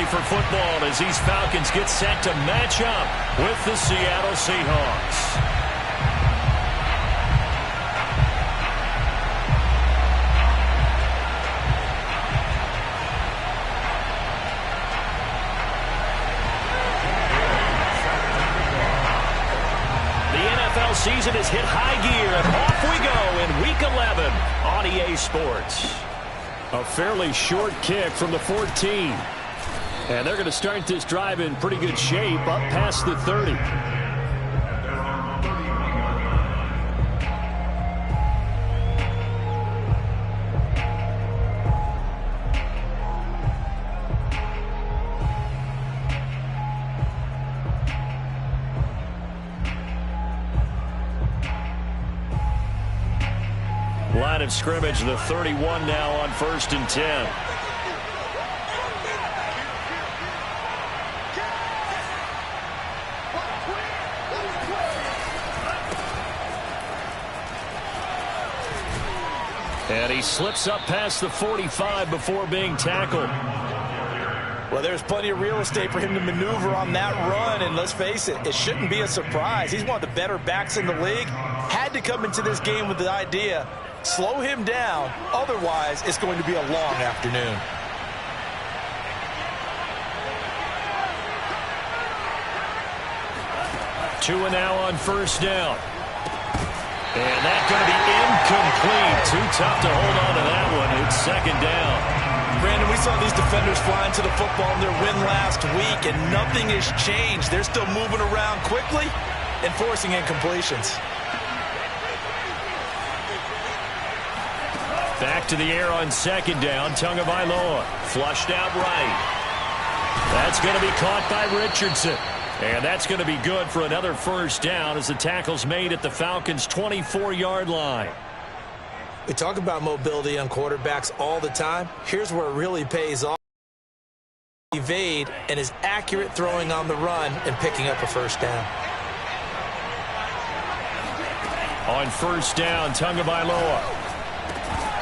for football as these Falcons get set to match up with the Seattle Seahawks. Season has hit high gear, and off we go in Week 11 on EA Sports. A fairly short kick from the 14. And they're going to start this drive in pretty good shape up past the 30. Line of scrimmage, the 31 now on 1st and 10. And he slips up past the 45 before being tackled. Well, there's plenty of real estate for him to maneuver on that run, and let's face it, it shouldn't be a surprise. He's one of the better backs in the league. Had to come into this game with the idea, slow him down, otherwise it's going to be a long afternoon. Two and now on 1st down. And that's going to be incomplete. Too tough to hold on to that one. It's 2nd down. Brandon, we saw these defenders flying to the football in their win last week, and nothing has changed. They're still moving around quickly and forcing incompletions. Back to the air on 2nd down. Tagovailoa flushed out right. That's going to be caught by Richardson. And that's going to be good for another 1st down as the tackle's made at the Falcons' 24-yard line. We talk about mobility on quarterbacks all the time. Here's where it really pays off. Evade and is accurate throwing on the run and picking up a 1st down. On 1st down, Tagovailoa.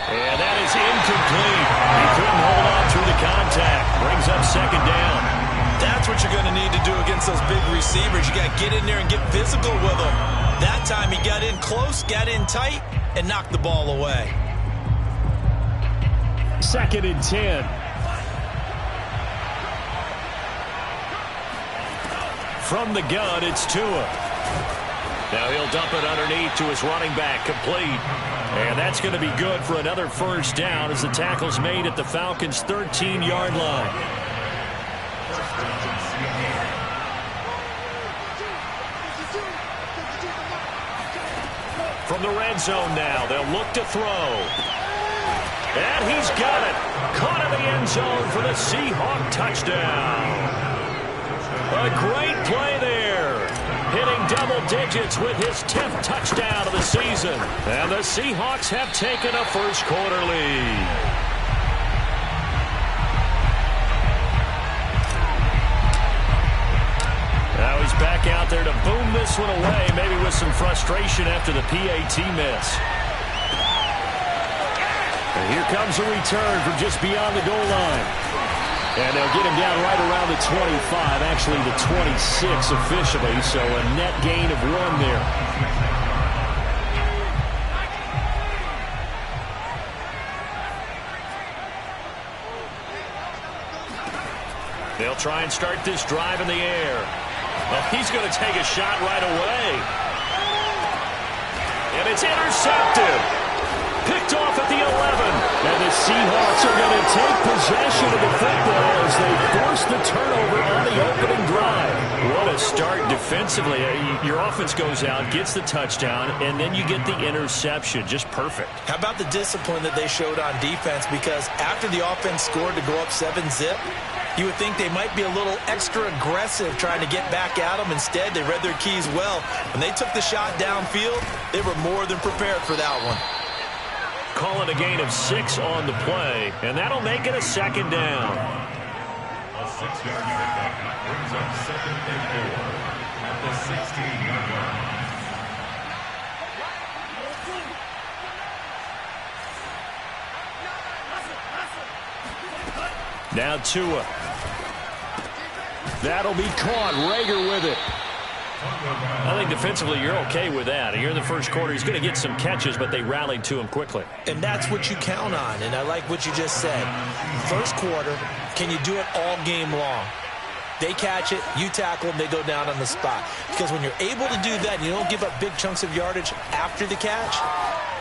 And that is incomplete. He couldn't hold on through the contact. Brings up 2nd down. That's what you're going to need to do against those big receivers. You got to get in there and get physical with them. That time he got in close, got in tight, and knocked the ball away. 2nd and 10. From the gun, it's Tua. Now he'll dump it underneath to his running back, complete. And that's going to be good for another 1st down as the tackle's made at the Falcons' 13-yard line. From the red zone now, they'll look to throw. And he's got it. Caught in the end zone for the Seahawk touchdown. A great play there. Hitting double digits with his 10th touchdown of the season. And the Seahawks have taken a 1st quarter lead. Now he's back out there to boom this one away, maybe with some frustration after the PAT miss. And here comes a return from just beyond the goal line. And they'll get him down right around the 25, actually the 26 officially, so a net gain of 1 there. They'll try and start this drive in the air. Well, he's going to take a shot right away. And it's intercepted. Picked off at the 11. And the Seahawks are going to take possession of the football as they force the turnover on the opening drive. What a start defensively. Your offense goes out, gets the touchdown, and then you get the interception. Just perfect. How about the discipline that they showed on defense? Because after the offense scored to go up 7-zip, you would think they might be a little extra aggressive trying to get back at them. Instead, they read their keys well. When they took the shot downfield, they were more than prepared for that one. Calling a gain of 6 on the play, and that'll make it a 2nd down. A 6-yard pickup brings up 2nd and 4 at the 16-yard line. Now Tua. That'll be caught. Rager with it. I think defensively you're okay with that. Here in the first quarter, he's going to get some catches, but they rallied to him quickly. And that's what you count on, and I like what you just said. First quarter, can you do it all game long? They catch it, you tackle them, they go down on the spot. Because when you're able to do that and you don't give up big chunks of yardage after the catch,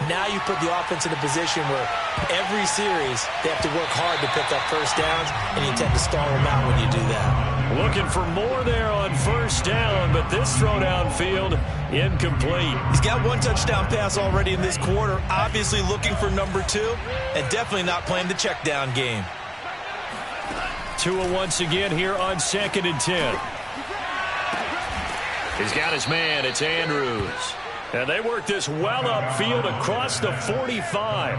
now you put the offense in a position where every series they have to work hard to pick up first downs, and you tend to stall them out when you do that. Looking for more there on first down, but this throw downfield incomplete. He's got one touchdown pass already in this quarter, obviously looking for number 2, and definitely not playing the check down game. Tua once again here on 2nd and 10. He's got his man. It's Andrews. And they work this well upfield across the 45.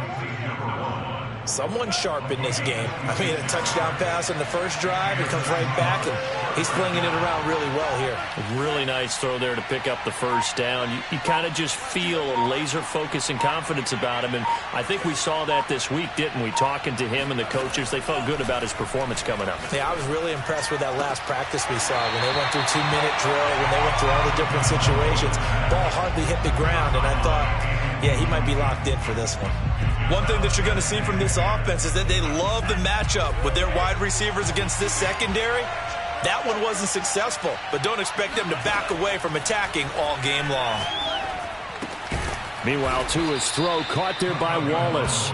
Someone sharp in this game. I mean, a touchdown pass on the first drive. It comes right back, and he's flinging it around really well here. A really nice throw there to pick up the first down. You kind of just feel a laser focus and confidence about him, and I think we saw that this week, didn't we? Talking to him and the coaches, they felt good about his performance coming up. Yeah, I was really impressed with that last practice we saw when they went through 2-minute drill, when they went through all the different situations. Ball hardly hit the ground, and I thought, yeah, he might be locked in for this one. One thing that you're going to see from this offense is that they love the matchup with their wide receivers against this secondary. That one wasn't successful, but don't expect them to back away from attacking all game long. Meanwhile, Tua's throw caught there by Wallace.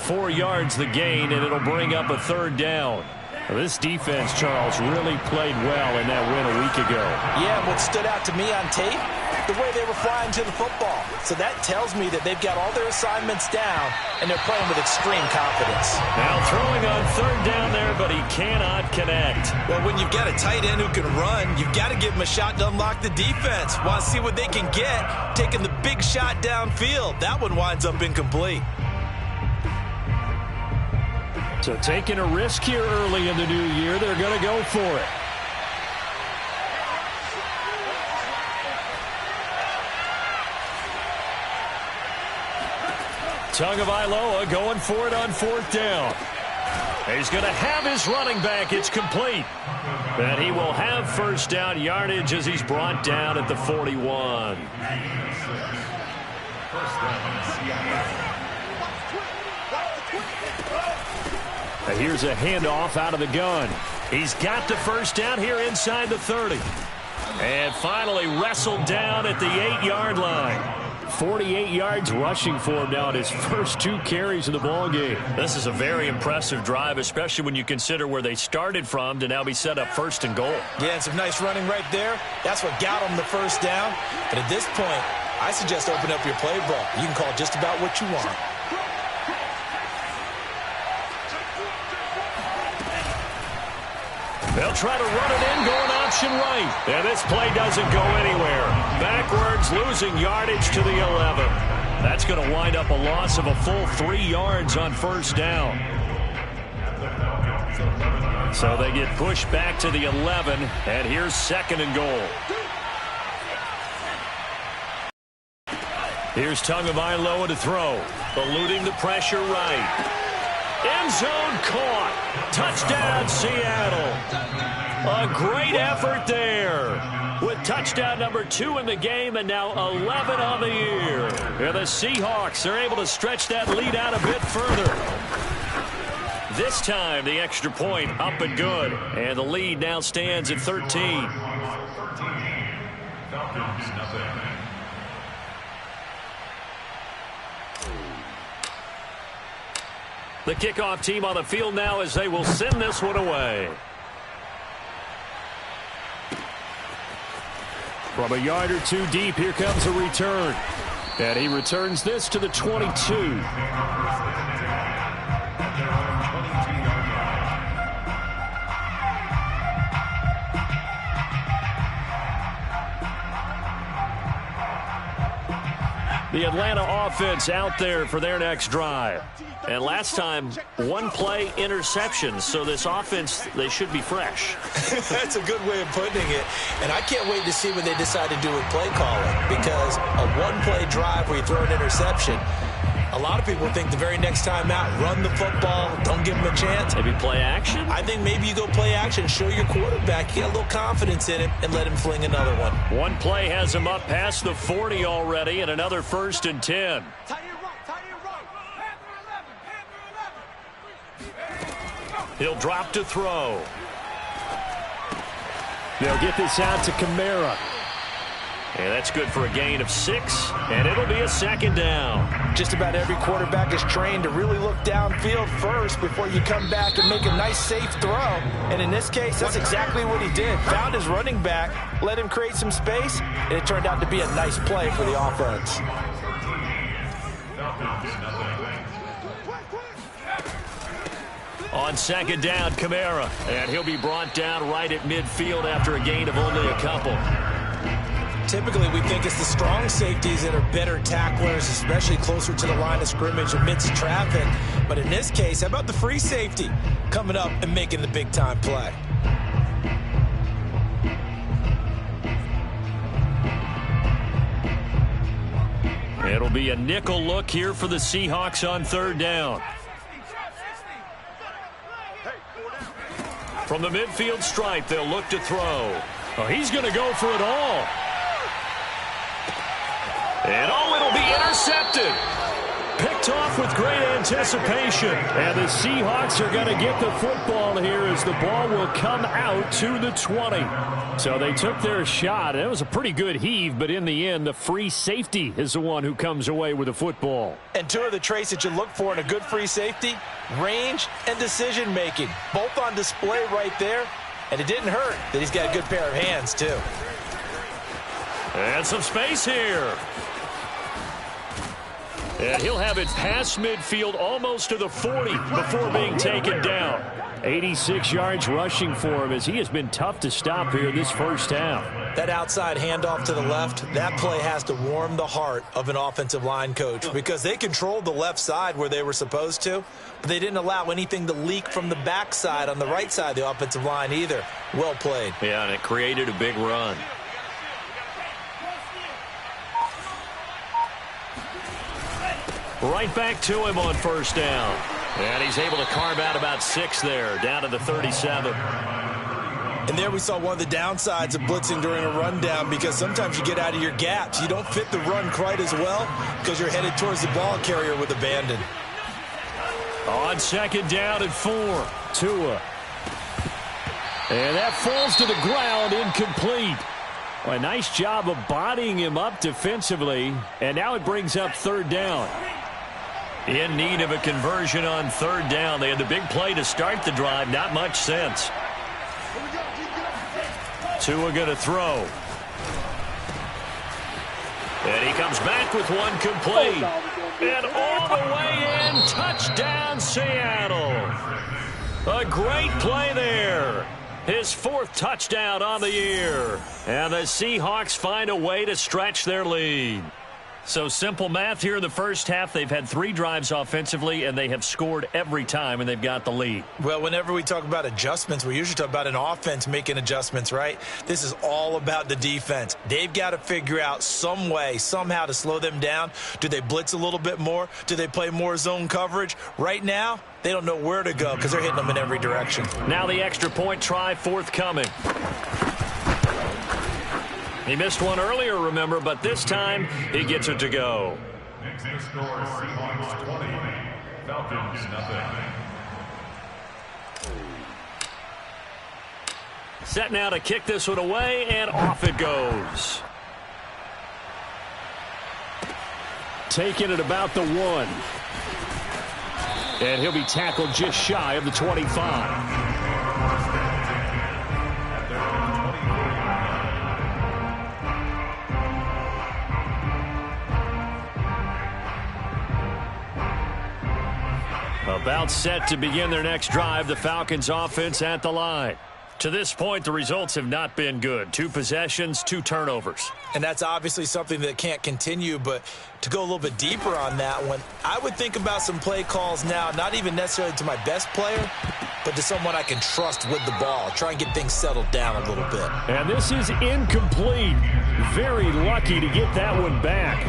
4 yards the gain, and it'll bring up a third down. This defense, Charles, really played well in that win a week ago. Yeah, what stood out to me on tape, the way they were flying to the football. So that tells me that they've got all their assignments down, and they're playing with extreme confidence. Now throwing on third down there, but he cannot connect. Well, when you've got a tight end who can run, you've got to give him a shot to unlock the defense. Want to see what they can get, taking the big shot downfield. That one winds up incomplete. So taking a risk here early in the new year, they're going to go for it. Tagovailoa going for it on 4th down. He's going to have his running back. It's complete. And he will have first down yardage as he's brought down at the 41. And here's a handoff out of the gun. He's got the first down here inside the 30. And finally wrestled down at the 8-yard line. 48 yards rushing for him now at his first 2 carries of the ballgame. This is a very impressive drive, especially when you consider where they started from to now be set up 1st and goal. Yeah, and some nice running right there. That's what got them the first down. But at this point, I suggest open up your playbook. You can call just about what you want. They'll try to run it in, going option right. And this play doesn't go anywhere. Backwards, losing yardage to the 11. That's going to wind up a loss of a full 3 yards on first down. So they get pushed back to the 11, and here's 2nd and goal. Here's Tagovailoa to throw, eluding the pressure right. End zone caught. Touchdown, Seattle. A great effort there. With touchdown number 2 in the game and now 11 on the year. And the Seahawks are able to stretch that lead out a bit further. This time, the extra point up and good. And the lead now stands at 13. The kickoff team on the field now as they will send this one away. From a yard or 2 deep, here comes a return. And he returns this to the 22. The Atlanta offense out there for their next drive. And last time, 1 play interception. So this offense, they should be fresh. That's a good way of putting it. And I can't wait to see what they decide to do with play calling. Because a 1-play drive where you throw an interception, A lot of people think the very next time out, run the football, don't give him a chance. Maybe play action? I think maybe you go play action, show your quarterback, get a little confidence in him, and let him fling another one. One play has him up past the 40 already, and another 1st and 10. He'll drop to throw. They'll get this out to Kamara. And that's good for a gain of 6, and it'll be a 2nd down. Just about every quarterback is trained to really look downfield first before you come back and make a nice, safe throw. And in this case, that's exactly what he did. Found his running back, let him create some space, and it turned out to be a nice play for the offense. On 2nd down, Kamara. And he'll be brought down right at midfield after a gain of only a couple. Typically, we think it's the strong safeties that are better tacklers, especially closer to the line of scrimmage amidst traffic. But in this case, how about the free safety coming up and making the big-time play? It'll be a nickel look here for the Seahawks on 3rd down. From the midfield stripe, they'll look to throw. Oh, he's going to go for it all. And it'll be intercepted. Picked off with great anticipation. And the Seahawks are going to get the football here as the ball will come out to the 20. So they took their shot. It was a pretty good heave, but in the end, the free safety is the one who comes away with the football. And 2 of the traits that you look for in a good free safety, range and decision-making. Both on display right there. And it didn't hurt that he's got a good pair of hands, too. And some space here. And he'll have it past midfield almost to the 40 before being taken down. 86 yards rushing for him as he has been tough to stop here this first half. That outside handoff to the left, that play has to warm the heart of an offensive line coach because they controlled the left side where they were supposed to, but they didn't allow anything to leak from the backside on the right side of the offensive line either. Well played. Yeah, and it created a big run. Right back to him on 1st down. And he's able to carve out about 6 there, down to the 37. And there we saw one of the downsides of blitzing during a rundown because sometimes you get out of your gaps. You don't fit the run quite as well because you're headed towards the ball carrier with abandon. On 2nd down and 4, Tua. And that falls to the ground, incomplete. Well, a nice job of bodying him up defensively. And now it brings up 3rd down. In need of a conversion on 3rd down. They had the big play to start the drive. Not much sense. Tua going to throw. And he comes back with one complete. And all the way in. Touchdown, Seattle. A great play there. His 4th touchdown on the year. And the Seahawks find a way to stretch their lead. So simple math here in the first half. They've had 3 drives offensively, and they have scored every time, and they've got the lead. Well, whenever we talk about adjustments, we usually talk about an offense making adjustments, right? This is all about the defense. They've got to figure out some way, somehow to slow them down. Do they blitz a little bit more? Do they play more zone coverage? Right now, they don't know where to go because they're hitting them in every direction. Now the extra point try forthcoming. He missed one earlier, remember, but this time he gets it to go. Next score, Seahawks 20, Falcons nothing. Set now to kick this one away, and off it goes. Taking it about the 1. And he'll be tackled just shy of the 25. About set to begin their next drive, the Falcons offense at the line. To this point, the results have not been good. 2 possessions, 2 turnovers. And that's obviously something that can't continue, but to go a little bit deeper on that one, I would think about some play calls now, not even necessarily to my best player, but to someone I can trust with the ball. Try and get things settled down a little bit. And this is incomplete. Very lucky to get that one back.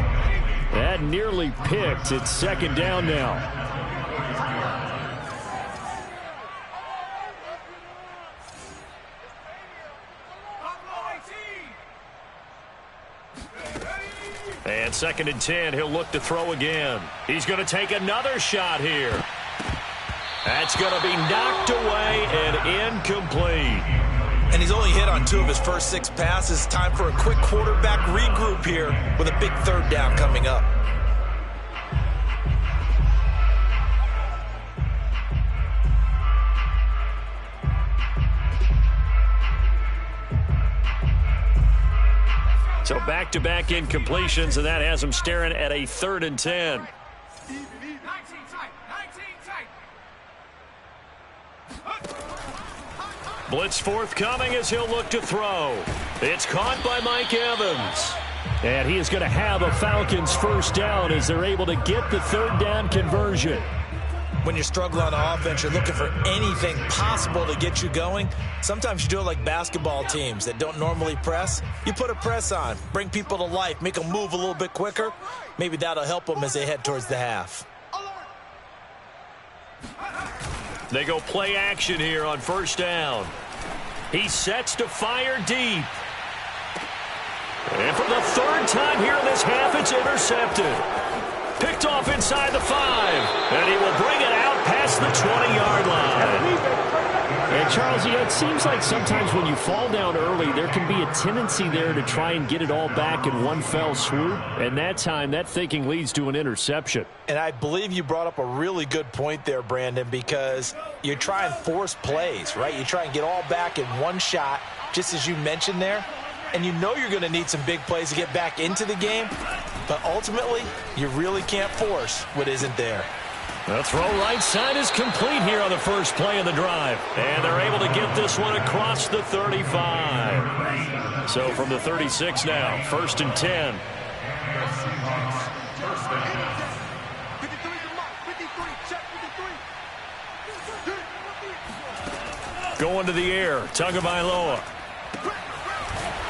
That nearly picked. It's second down now. And second and 10, he'll look to throw again. He's going to take another shot here. That's going to be knocked away and incomplete. And he's only hit on 2 of his first 6 passes. Time for a quick quarterback regroup here with a big third down coming up. So back-to-back incompletions, and that has him staring at a 3rd and 10. Blitz forthcoming as he'll look to throw. It's caught by Mike Evans. And he is going to have a Falcons first down as they're able to get the 3rd down conversion. When you're struggling on offense, you're looking for anything possible to get you going. Sometimes you do it like basketball teams that don't normally press. You put a press on, bring people to life, make them move a little bit quicker. Maybe that'll help them as they head towards the half. They go play action here on first down. He sets to fire deep. And for the 3rd time here in this half, it's intercepted. Picked off inside the 5. And he will bring it out past the 20-yard line. And Charles, it seems like sometimes when you fall down early, there can be a tendency there to try and get it all back in one fell swoop. And that time, that thinking leads to an interception. And I believe you brought up a really good point there, Brandon, because you try and force plays, right? You try and get all back in one shot, just as you mentioned there. And you know you're going to need some big plays to get back into the game. But ultimately, you really can't force what isn't there. The throw right side is complete here on the first play of the drive. And they're able to get this one across the 35. So from the 36 now, 1st and 10. Going to the air, Tagovailoa.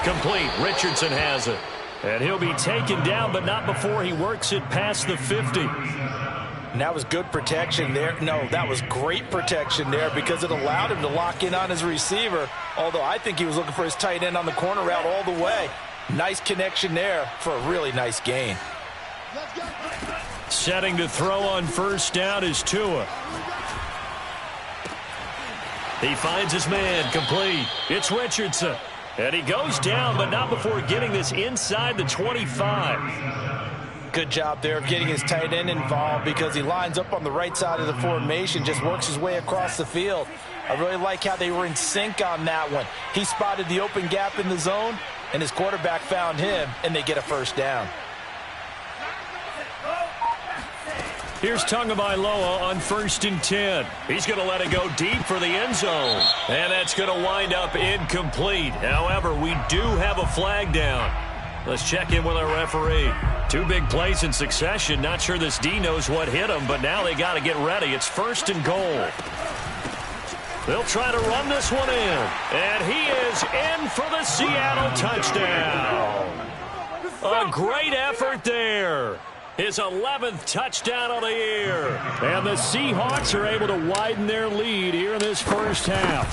Complete, Richardson has it. And he'll be taken down, but not before he works it past the 50. And that was good protection there. No, that was great protection there because it allowed him to lock in on his receiver, although I think he was looking for his tight end on the corner route all the way. Nice connection there for a really nice gain. Setting to throw on first down is Tua. He finds his man, complete. It's Richardson. And he goes down, but not before getting this inside the 25. Good job there of getting his tight end involved because he lines up on the right side of the formation, just works his way across the field. I really like how they were in sync on that one. He spotted the open gap in the zone, and his quarterback found him, and they get a first down. Here's Tagovailoa on 1st and 10. He's going to let it go deep for the end zone. And that's going to wind up incomplete. However, we do have a flag down. Let's check in with our referee. 2 big plays in succession. Not sure this D knows what hit him, but now they got to get ready. It's 1st and goal. They'll try to run this one in. And he is in for the Seattle touchdown. A great effort there. His 11th touchdown of the year. And the Seahawks are able to widen their lead here in this first half.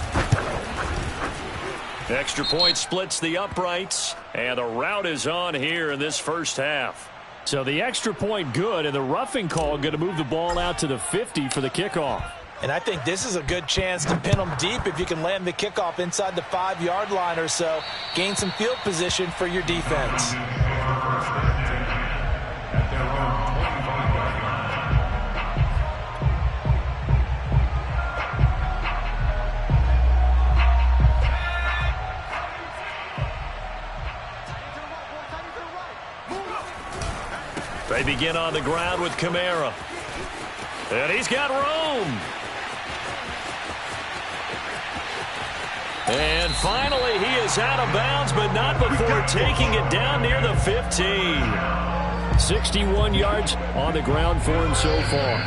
Extra point splits the uprights, and the route is on here in this first half. So the extra point good, and the roughing call going to move the ball out to the 50 for the kickoff. And I think this is a good chance to pin them deep if you can land the kickoff inside the 5-yard line or so. Gain some field position for your defense. They begin on the ground with Kamara. And he's got room. And finally, he is out of bounds, but not before taking it down near the 15. 61 yards on the ground for him so far.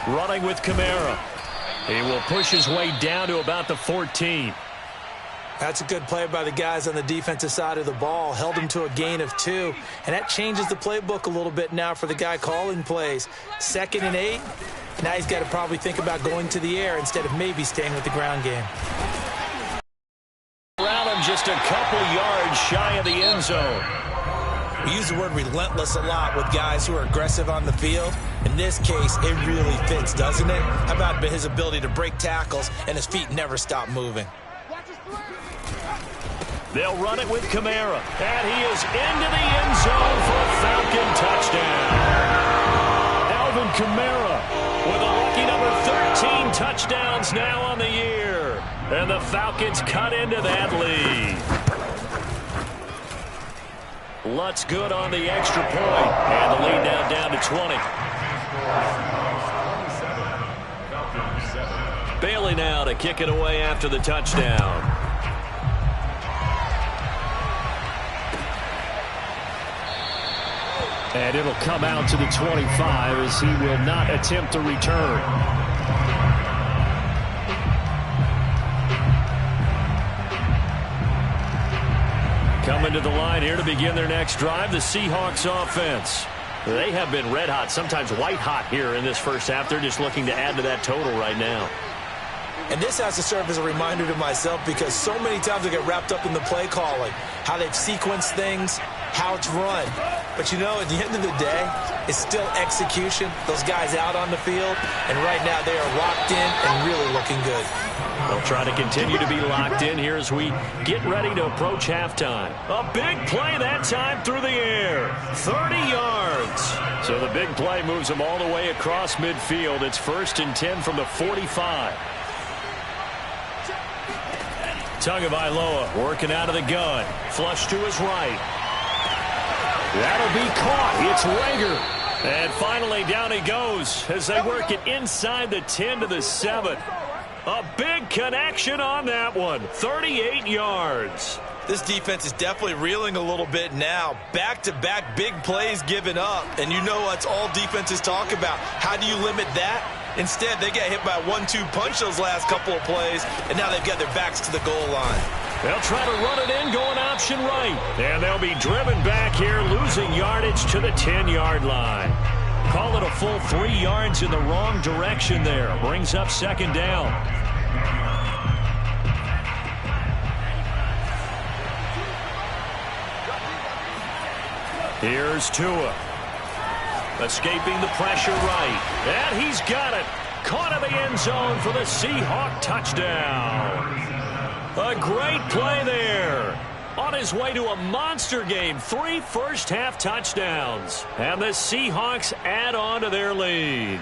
Running with Kamara. He will push his way down to about the 14. That's a good play by the guys on the defensive side of the ball. Held him to a gain of 2. And that changes the playbook a little bit now for the guy calling plays. 2nd and 8. Now he's got to probably think about going to the air instead of maybe staying with the ground game. Around him just a couple yards shy of the end zone. We use the word relentless a lot with guys who are aggressive on the field. In this case, it really fits, doesn't it? How about his ability to break tackles and his feet never stop moving? They'll run it with Kamara. And he is into the end zone for a Falcon touchdown. Alvin Kamara with a lucky number 13 touchdowns now on the year. And the Falcons cut into that lead. Lutz good on the extra point. And the lead now down to 20. Bailey now to kick it away after the touchdown. And it'll come out to the 25 as he will not attempt to return. Coming to the line here to begin their next drive, the Seahawks offense. They have been red hot, sometimes white hot here in this first half. They're just looking to add to that total right now. And this has to serve as a reminder to myself because so many times I get wrapped up in the play calling, how they've sequenced things, how it's run. But, you know, at the end of the day, it's still execution. Those guys out on the field, and right now they are locked in and really looking good. They'll try to continue to be locked in here as we get ready to approach halftime. A big play that time through the air. 30 yards. So the big play moves them all the way across midfield. It's 1st and 10 from the 45. Tagovailoa working out of the gun. Flush to his right. That'll be caught. It's Rager. And finally down he goes as they work it inside the 10 to the 7. A big connection on that one. 38 yards. This defense is definitely reeling a little bit now. Back-to-back big plays given up. And you know what's all defenses talk about. How do you limit that? Instead, they get hit by a 1-2 punch those last couple of plays, and now they've got their backs to the goal line. They'll try to run it in, going option right. And they'll be driven back here, losing yardage to the 10-yard line. Call it a full 3 yards in the wrong direction there. Brings up 2nd down. Here's Tua. Escaping the pressure right. And he's got it. Caught in the end zone for the Seahawk touchdown. A great play there. On his way to a monster game. 3 first-half touchdowns. And the Seahawks add on to their lead.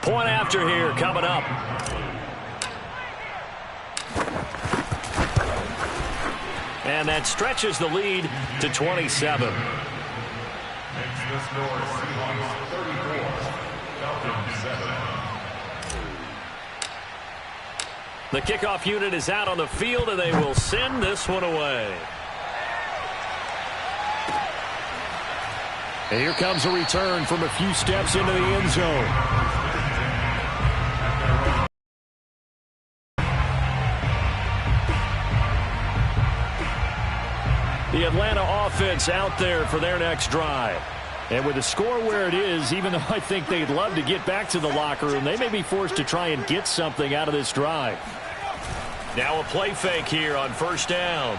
Point after here coming up. And that stretches the lead to 27. Makes the score Seahawks 34, Falcons 7. The kickoff unit is out on the field, and they will send this one away. And here comes a return from a few steps into the end zone. The Atlanta offense out there for their next drive. And with the score where it is, even though I think they'd love to get back to the locker room, they may be forced to try and get something out of this drive. Now a play fake here on 1st down.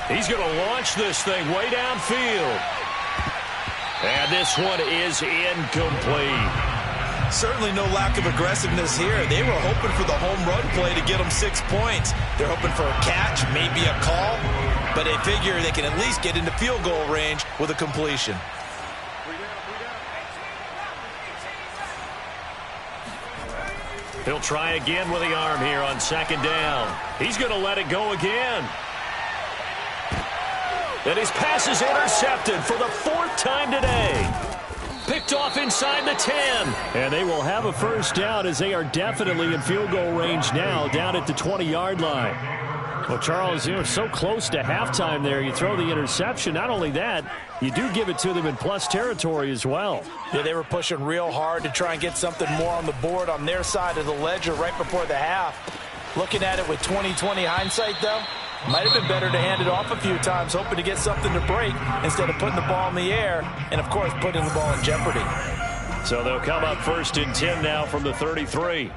He's going to launch this thing way downfield. And this one is incomplete. Certainly no lack of aggressiveness here. They were hoping for the home run play to get them 6 points. They're hoping for a catch, maybe a call. But they figure they can at least get into field goal range with a completion. He'll try again with the arm here on 2nd down. He's going to let it go again. And his pass is intercepted for the 4th time today. Picked off inside the 10. And they will have a 1st down as they are definitely in field goal range now down at the 20-yard line. Well, Charles, so close to halftime there. You throw the interception. Not only that, you do give it to them in plus territory as well. Yeah, they were pushing real hard to try and get something more on the board on their side of the ledger right before the half. Looking at it with 20/20 hindsight, though, might have been better to hand it off a few times, hoping to get something to break instead of putting the ball in the air and, of course, putting the ball in jeopardy. So they'll come up 1st and 10 now from the 33.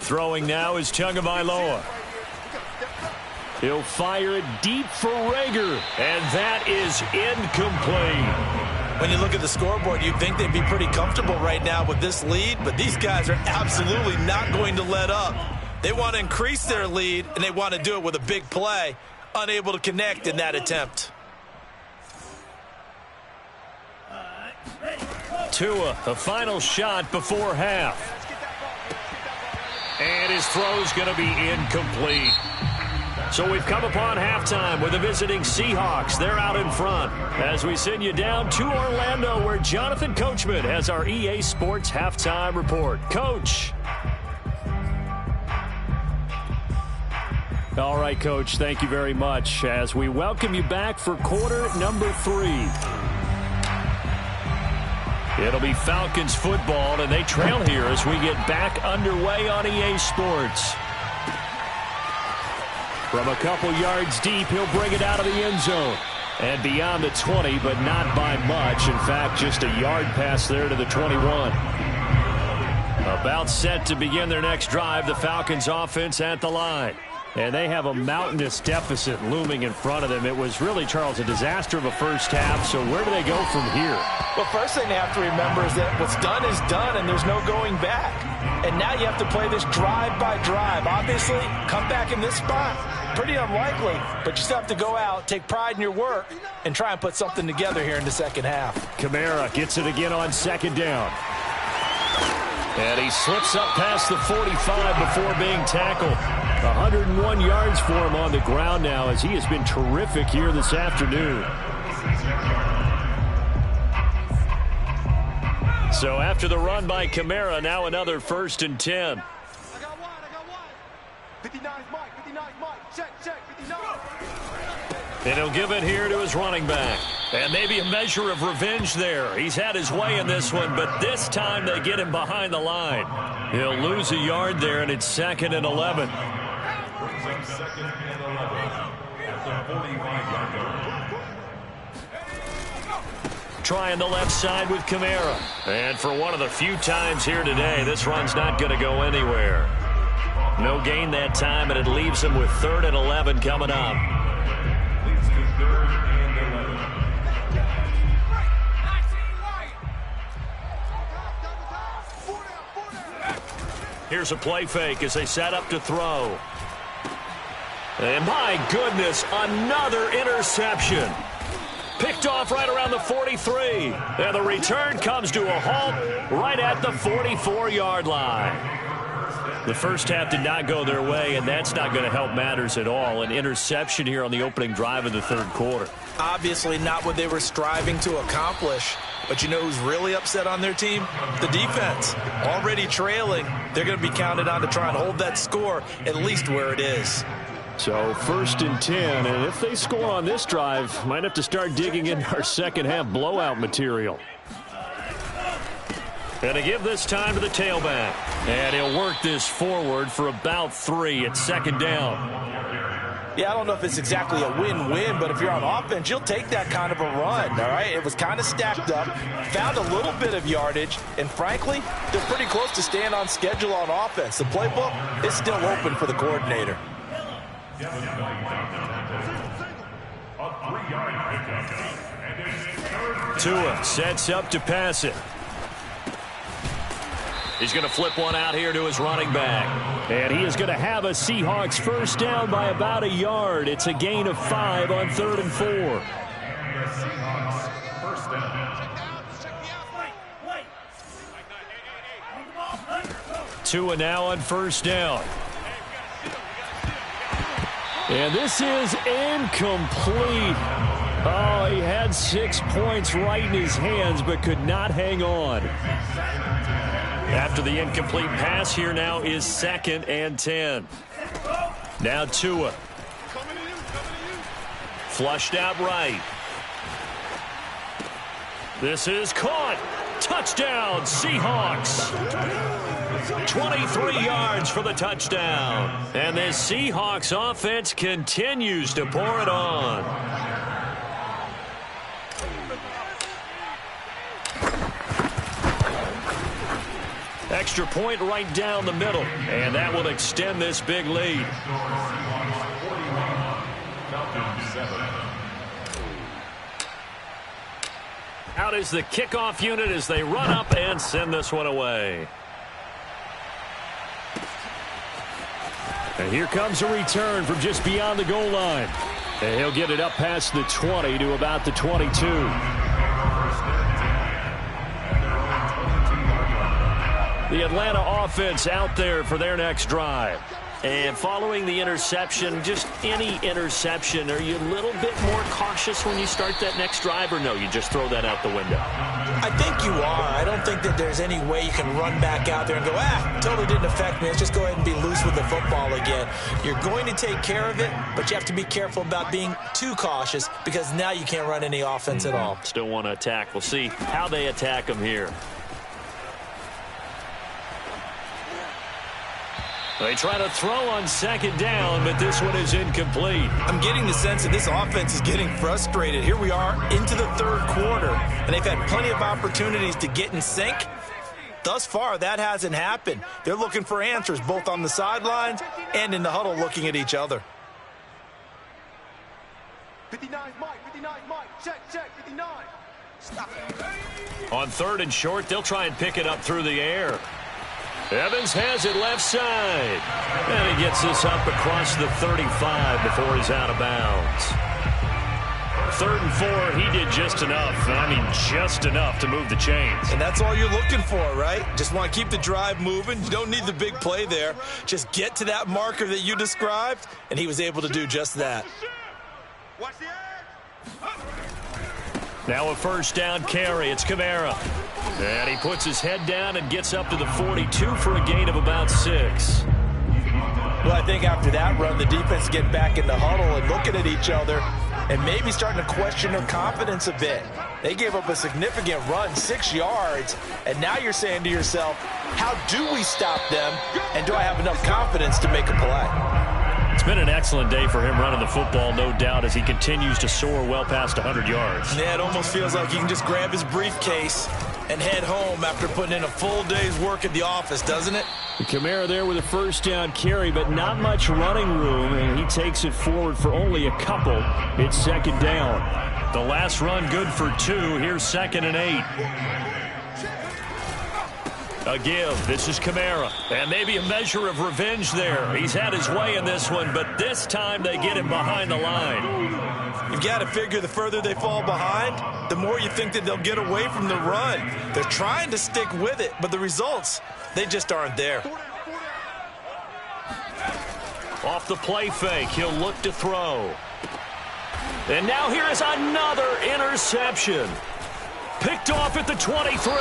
Throwing now is Tagovailoa. He'll fire it deep for Rager, and that is incomplete. When you look at the scoreboard, you'd think they'd be pretty comfortable right now with this lead, but these guys are absolutely not going to let up. They want to increase their lead, and they want to do it with a big play. Unable to connect in that attempt. Tua, the final shot before half. And his throw's going to be incomplete. So we've come upon halftime with the visiting Seahawks. They're out in front as we send you down to Orlando, where Jonathan Coachman has our EA Sports halftime report. Coach. All right, Coach, thank you very much as we welcome you back for quarter number 3. It'll be Falcons football, and they trail here as we get back underway on EA Sports. From a couple yards deep, he'll bring it out of the end zone. And beyond the 20, but not by much. In fact, just a yard pass there to the 21. About set to begin their next drive, the Falcons offense at the line. And they have a mountainous deficit looming in front of them. It was really, Charles, a disaster of a first half. So where do they go from here? Well, first thing they have to remember is that what's done is done, and there's no going back. And now you have to play this drive by drive. Obviously, come back in this spot, pretty unlikely. But you still have to go out, take pride in your work, and try and put something together here in the second half. Kamara gets it again on second down. And he slips up past the 45 before being tackled. 101 yards for him on the ground now, as he has been terrific here this afternoon. So after the run by Kamara, now another 1st and 10. I got one. 59 Mike. Check. 59. And he'll give it here to his running back. And maybe a measure of revenge there. He's had his way in this one, but this time they get him behind the line. He'll lose a yard there, and it's 2nd and 11. Second and 11 at the 45-yard line. Trying the left side with Kamara. And for one of the few times here today, this run's not going to go anywhere. No gain that time, and it leaves him with 3rd and 11 coming up. Leads to 3rd and 11. Here's a play fake as they set up to throw. And my goodness, another interception. Picked off right around the 43. And the return comes to a halt right at the 44-yard line. The first half did not go their way, and that's not going to help matters at all. An interception here on the opening drive of the 3rd quarter. Obviously not what they were striving to accomplish. But you know who's really upset on their team? The defense. Already trailing. They're going to be counted on to try and hold that score at least where it is. So 1st and 10, and if they score on this drive, might have to start digging in our second half blowout material. And to give this time to the tailback. And he'll work this forward for about 3 at 2nd down. Yeah, I don't know if it's exactly a win-win, but if you're on offense, you'll take that kind of a run, all right? It was kind of stacked up, found a little bit of yardage, and frankly, they're pretty close to staying on schedule on offense. The playbook is still open for the coordinator. Tua sets up to pass it. He's going to flip one out here to his running back. And he is going to have a Seahawks first down by about a yard. It's a gain of 5 on 3rd and 4. The Seahawks first down. Tua now on 1st down. And this is incomplete. Oh, he had 6 points right in his hands, but could not hang on. After the incomplete pass, here now is 2nd and 10. Now Tua. Flushed out right. This is caught. Touchdown, Seahawks. 23 yards for the touchdown. And this Seahawks offense continues to pour it on. Extra point right down the middle. And that will extend this big lead. Out is the kickoff unit as they run up and send this one away. And here comes a return from just beyond the goal line. And he'll get it up past the 20 to about the 22. The Atlanta offense out there for their next drive. And following the interception, just any interception, are you a little bit more cautious when you start that next drive, or no, you just throw that out the window? I think you are. I don't think that there's any way you can run back out there and go, totally didn't affect me. Let's just go ahead and be loose with the football again. You're going to take care of it, but you have to be careful about being too cautious because now you can't run any offense at all. Still want to attack. We'll see how they attack them here. They try to throw on 2nd down, but this one is incomplete. I'm getting the sense that this offense is getting frustrated. Here we are into the 3rd quarter, and they've had plenty of opportunities to get in sync. Thus far, that hasn't happened. They're looking for answers both on the sidelines and in the huddle looking at each other. 59 Mike, 59 Mike, check, 59. Stop. On 3rd and short, they'll try and pick it up through the air. Evans has it left side. And he gets this up across the 35 before he's out of bounds. 3rd and 4, he did just enough. I mean, just enough to move the chains. And that's all you're looking for, right? Just want to keep the drive moving. You don't need the big play there. Just get to that marker that you described, and he was able to do just that. Watch the edge. Now a 1st down carry. It's Kamara. And he puts his head down and gets up to the 42 for a gain of about 6. Well, I think after that run, the defense get back in the huddle and looking at each other and maybe starting to question their confidence a bit. They gave up a significant run, 6 yards, and now you're saying to yourself, how do we stop them, and do I have enough confidence to make a play? It's been an excellent day for him running the football, no doubt, as he continues to soar well past 100 yards. Yeah, it almost feels like he can just grab his briefcase and head home after putting in a full day's work at the office, doesn't it? Kamara there with a 1st down carry, but not much running room, and he takes it forward for only a couple. It's 2nd down. The last run good for 2. Here's 2nd and 8. A give. This is Kamara. And maybe a measure of revenge there. He's had his way in this one, but this time they get him behind the line. You've got to figure the further they fall behind, the more you think that they'll get away from the run. They're trying to stick with it, but the results, they just aren't there. Off the play fake, he'll look to throw. And now here is another interception. Picked off at the 23.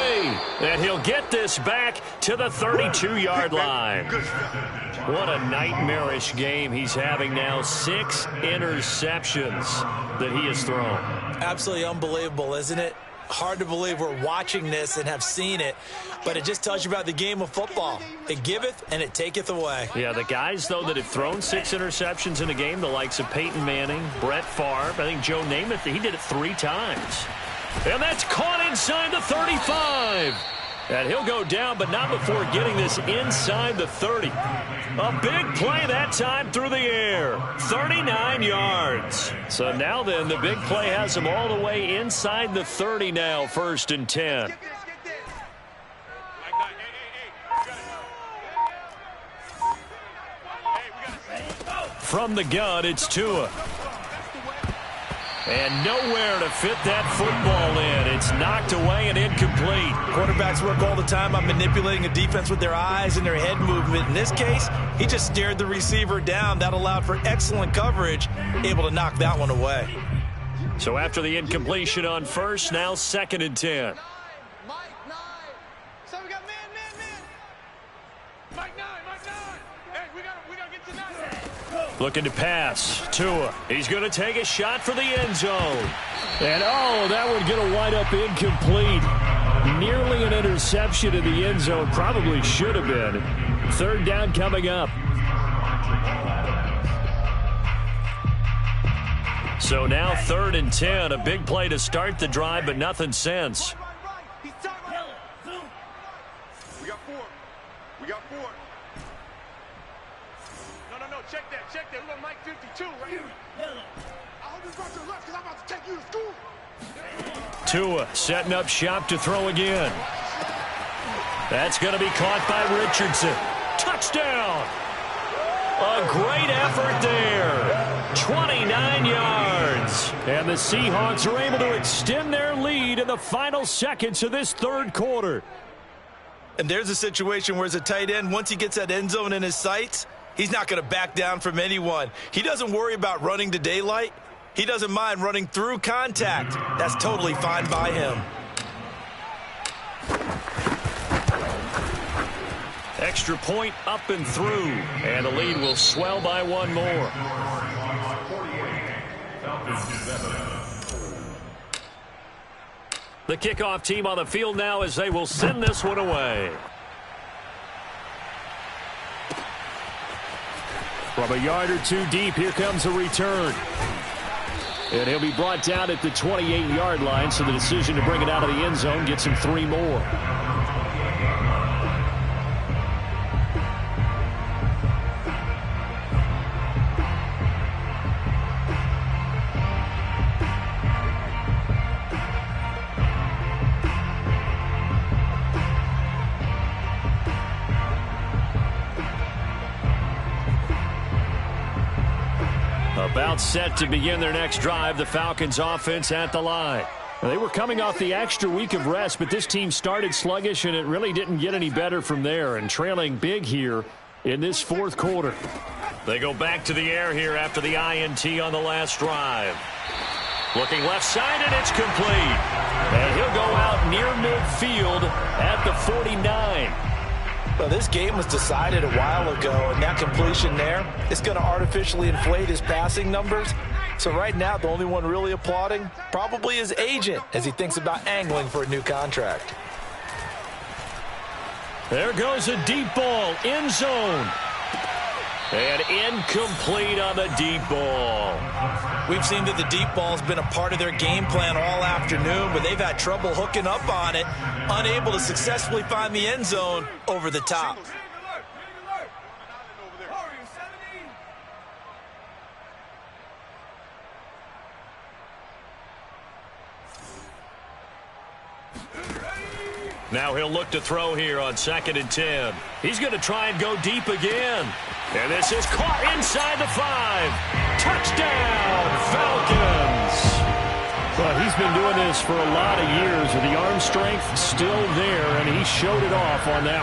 And he'll get this back to the 32-yard line. What a nightmarish game he's having now. 6 interceptions that he has thrown. Absolutely unbelievable, isn't it? Hard to believe we're watching this and have seen it, but it just tells you about the game of football. It giveth and it taketh away. Yeah, the guys, though, that have thrown 6 interceptions in a game, the likes of Peyton Manning, Brett Favre, I think Joe Namath, he did it 3 times. And that's caught inside the 35. And he'll go down, but not before getting this inside the 30. A big play that time through the air. 39 yards. So now then, the big play has him all the way inside the 30 now, 1st and 10. From the gun, it's Tua. And nowhere to fit that football in. It's knocked away and incomplete. Quarterbacks work all the time on manipulating a defense with their eyes and their head movement. In this case, he just stared the receiver down. That allowed for excellent coverage, able to knock that one away. So after the incompletion on first, now 2nd and 10. Mike 9. So we got man. Mike 9. Hey, we gotta get to 9. Looking to pass. Tua. He's going to take a shot for the end zone. And, oh, that one going to wind up incomplete. Nearly an interception in the end zone. Probably should have been. 3rd down coming up. So now 3rd and 10. A big play to start the drive, but nothing since. He's tight. We got 4. No. Check that. We're on Mike 52 right here. I hope you brought your left because I'm about to take you to school. Tua setting up shop to throw again. That's going to be caught by Richardson. Touchdown! A great effort there. 29 yards. And the Seahawks are able to extend their lead in the final seconds of this 3rd quarter. And there's a situation where as a tight end, once he gets that end zone in his sights, he's not going to back down from anyone. He doesn't worry about running to daylight. He doesn't mind running through contact. That's totally fine by him. Extra point up and through. And the lead will swell by one more. The kickoff team on the field now as they will send this one away. From a yard or two deep, here comes a return. And he'll be brought down at the 28-yard line, so the decision to bring it out of the end zone gets him 3 more. About set to begin their next drive, the Falcons offense at the line. They were coming off the extra week of rest, but this team started sluggish, and it really didn't get any better from there, and trailing big here in this 4th quarter. They go back to the air here after the INT on the last drive. Looking left side, and it's complete. And he'll go out near midfield at the 49. Well, this game was decided a while ago, and that completion there is going to artificially inflate his passing numbers. So right now, the only one really applauding probably his agent as he thinks about angling for a new contract. There goes a deep ball, end zone. And incomplete on the deep ball. We've seen that the deep ball has been a part of their game plan all afternoon, but they've had trouble hooking up on it, unable to successfully find the end zone over the top. Now he'll look to throw here on 2nd and 10. He's going to try and go deep again. And this is caught inside the 5. Touchdown, Falcons. Well, he's been doing this for a lot of years, with the arm strength still there, and he showed it off on that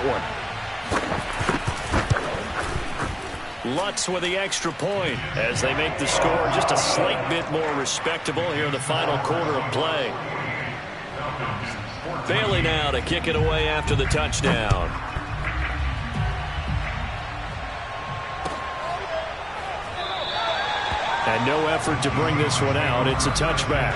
one. Lutz with the extra point as they make the score just a slight bit more respectable here in the final quarter of play. Bailey now to kick it away after the touchdown. And no effort to bring this one out. It's a touchback.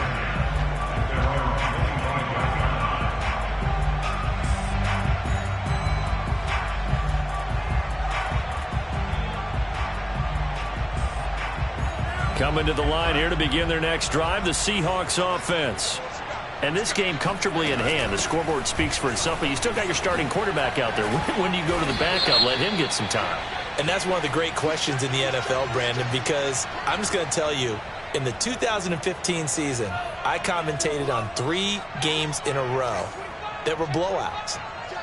Coming to the line here to begin their next drive, the Seahawks offense. And this game comfortably in hand. The scoreboard speaks for itself, but you still got your starting quarterback out there. When do you go to the backup, let him get some time? And that's one of the great questions in the NFL, Brandon, because I'm just going to tell you, in the 2015 season, I commentated on 3 games in a row that were blowouts.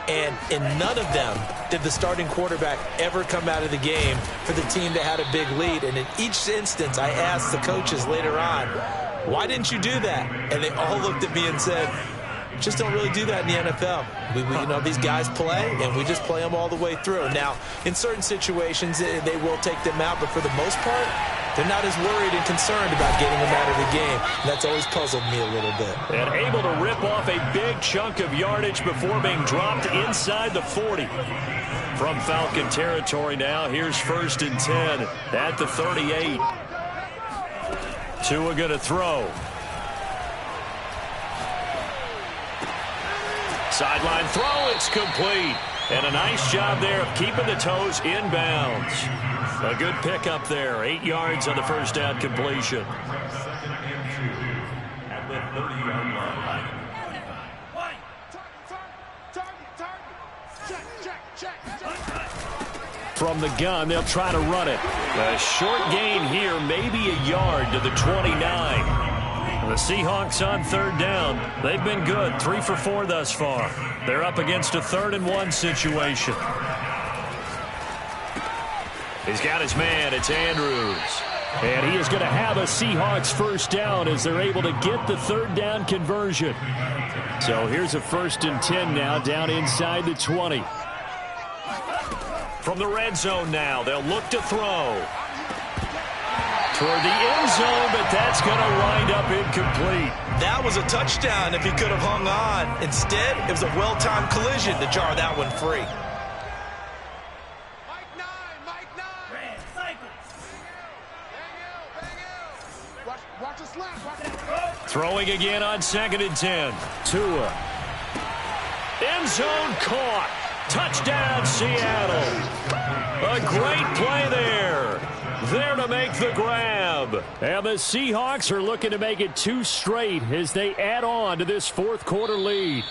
And in none of them did the starting quarterback ever come out of the game for the team that had a big lead. And in each instance, I asked the coaches later on, why didn't you do that? And they all looked at me and said, just don't really do that in the NFL. You know, these guys play, and we just play them all the way through. Now, in certain situations, they will take them out, but for the most part, They're not as worried and concerned about getting him out of the game. And that's always puzzled me a little bit. And able to rip off a big chunk of yardage before being dropped inside the 40. From Falcon territory now, here's 1st and 10 at the 38. Tua going to throw. Sideline throw, it's complete. And a nice job there of keeping the toes inbounds. A good pickup there. 8 yards on the first down completion. 2nd and 2 at the 30-yard line. From the gun, they'll try to run it. A short gain here, maybe a yard to the 29. The Seahawks on 3rd down. They've been good, 3 for 4 thus far. They're up against a 3rd and 1 situation. He's got his man. It's Andrews. And he is going to have a Seahawks first down as they're able to get the 3rd down conversion. So here's a 1st and 10 now down inside the 20. From the red zone now, they'll look to throw. Toward the end zone, but that's going to wind up incomplete. That was a touchdown if he could have hung on. Instead, it was a well-timed collision to jar that one free. Mike 9. Watch the slap. Throwing again on 2nd and 10. Tua. End zone caught. Touchdown, Seattle. A great play there. There to make the grab. And the Seahawks are looking to make it 2 straight as they add on to this 4th quarter lead.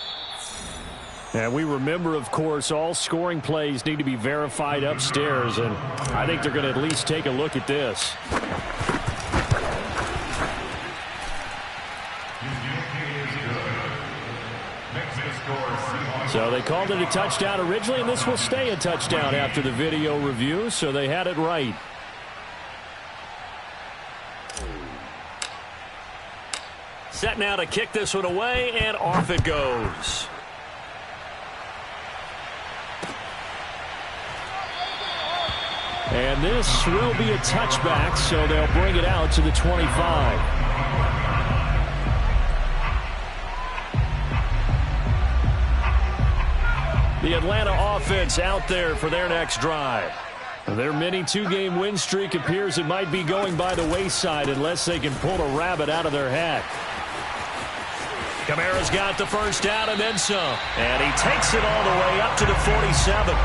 And we remember, of course, all scoring plays need to be verified upstairs. And I think they're going to at least take a look at this. So they called it a touchdown originally, and this will stay a touchdown after the video review, so they had it right. Set now to kick this one away, and off it goes. And this will be a touchback, so they'll bring it out to the 25. The Atlanta offense out there for their next drive. Their mini 2-game win streak appears it might be going by the wayside unless they can pull a rabbit out of their hat. Kamara's got the first down and then some. And he takes it all the way up to the 47.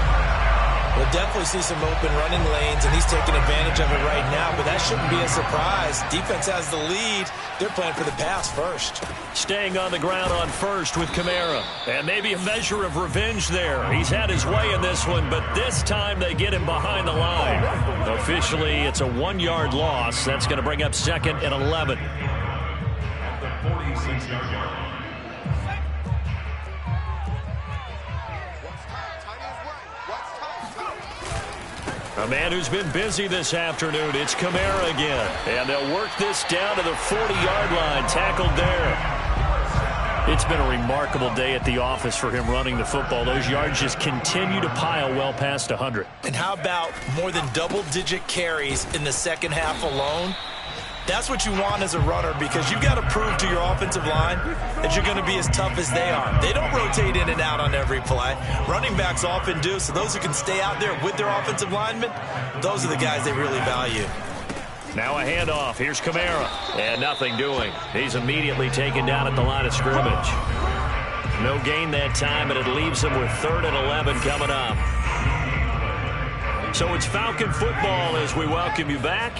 We'll definitely see some open running lanes, and he's taking advantage of it right now, but that shouldn't be a surprise. Defense has the lead. They're playing for the pass first. Staying on the ground on first with Kamara. And maybe a measure of revenge there. He's had his way in this one, but this time they get him behind the line. Officially, it's a 1-yard loss. That's going to bring up 2nd and 11. At the 46-yard line. A man who's been busy this afternoon. It's Kamara again. And they'll work this down to the 40-yard line. Tackled there. It's been a remarkable day at the office for him running the football. Those yards just continue to pile well past 100. And how about more than double-digit carries in the second half alone? That's what you want as a runner, because you've got to prove to your offensive line that you're going to be as tough as they are. They don't rotate in and out on every play. Running backs often do, so those who can stay out there with their offensive linemen, those are the guys they really value. Now a handoff. Here's Kamara. And nothing doing. He's immediately taken down at the line of scrimmage. No gain that time, and it leaves him with 3rd and 11 coming up. So it's Falcon football as we welcome you back.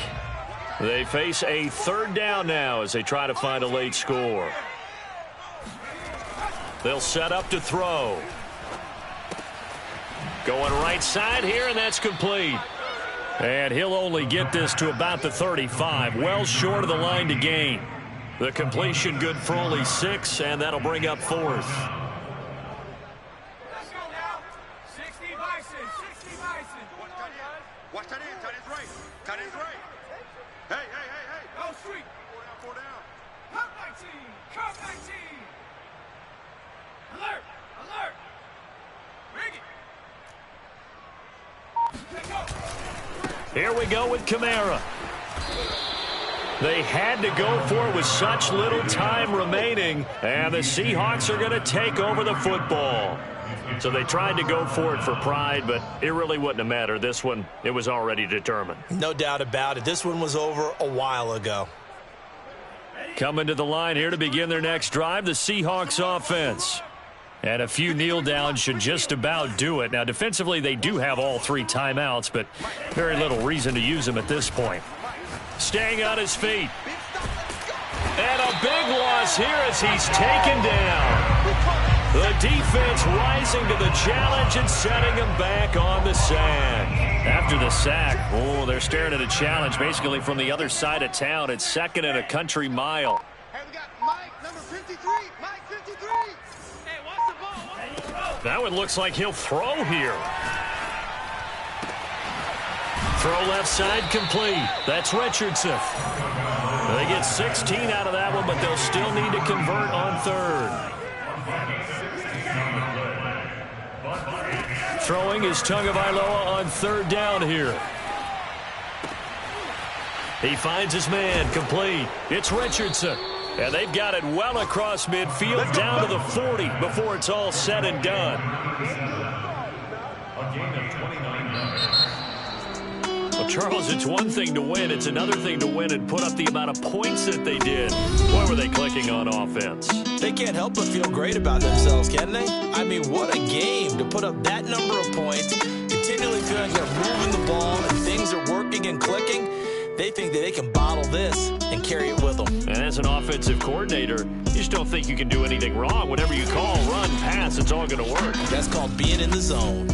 They face a 3rd down now as they try to find a late score. They'll set up to throw. Going right side here, and that's complete. And he'll only get this to about the 35, well short of the line to gain. The completion good for only 6, and that'll bring up 4th. Watch that in, tight end's right. Tight end's right. Hey. Go street. 4 down. Come 19. Alert. Bring it. Here we go with Kamara. They had to go for it with such little time remaining, and the Seahawks are going to take over the football. So they tried to go for it for pride, but it really wouldn't have mattered. This one, it was already determined. No doubt about it. This one was over a while ago. Coming to the line here to begin their next drive, the Seahawks offense. And a few kneel downs should just about do it. Now, defensively, they do have all 3 timeouts, but very little reason to use them at this point. Staying on his feet. And a big loss here as he's taken down. The defense rising to the challenge and setting him back on the sand. After the sack, they're staring at a challenge basically from the other side of town. It's 2nd and a country mile. Hey, we got Mike, number 53. Mike 53. Hey, watch the ball. That one looks like he'll throw here. Throw left side complete. That's Richardson. They get 16 out of that one, but they'll still need to convert on 3rd. Throwing is Tagovailoa on 3rd down here. He finds his man complete. It's Richardson. And they've got it well across midfield down to the 40 before it's all said and done. A gain of 29 yards. Well, Charles, it's one thing to win. It's another thing to win and put up the amount of points that they did. Boy, were they clicking on offense. They can't help but feel great about themselves, can they? I mean, what a game to put up that number of points, continually feeling they're moving the ball and things are working and clicking. They think that they can bottle this and carry it with them. And as an offensive coordinator, you just don't think you can do anything wrong. Whatever you call, run, pass, it's all going to work. That's called being in the zone.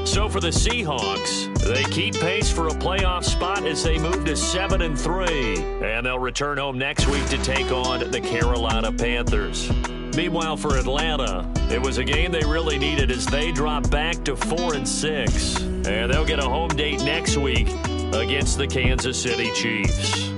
So for the Seahawks, they keep pace for a playoff spot as they move to 7-3. And they'll return home next week to take on the Carolina Panthers. Meanwhile, for Atlanta, it was a game they really needed as they drop back to 4-6. And they'll get a home date next week against the Kansas City Chiefs.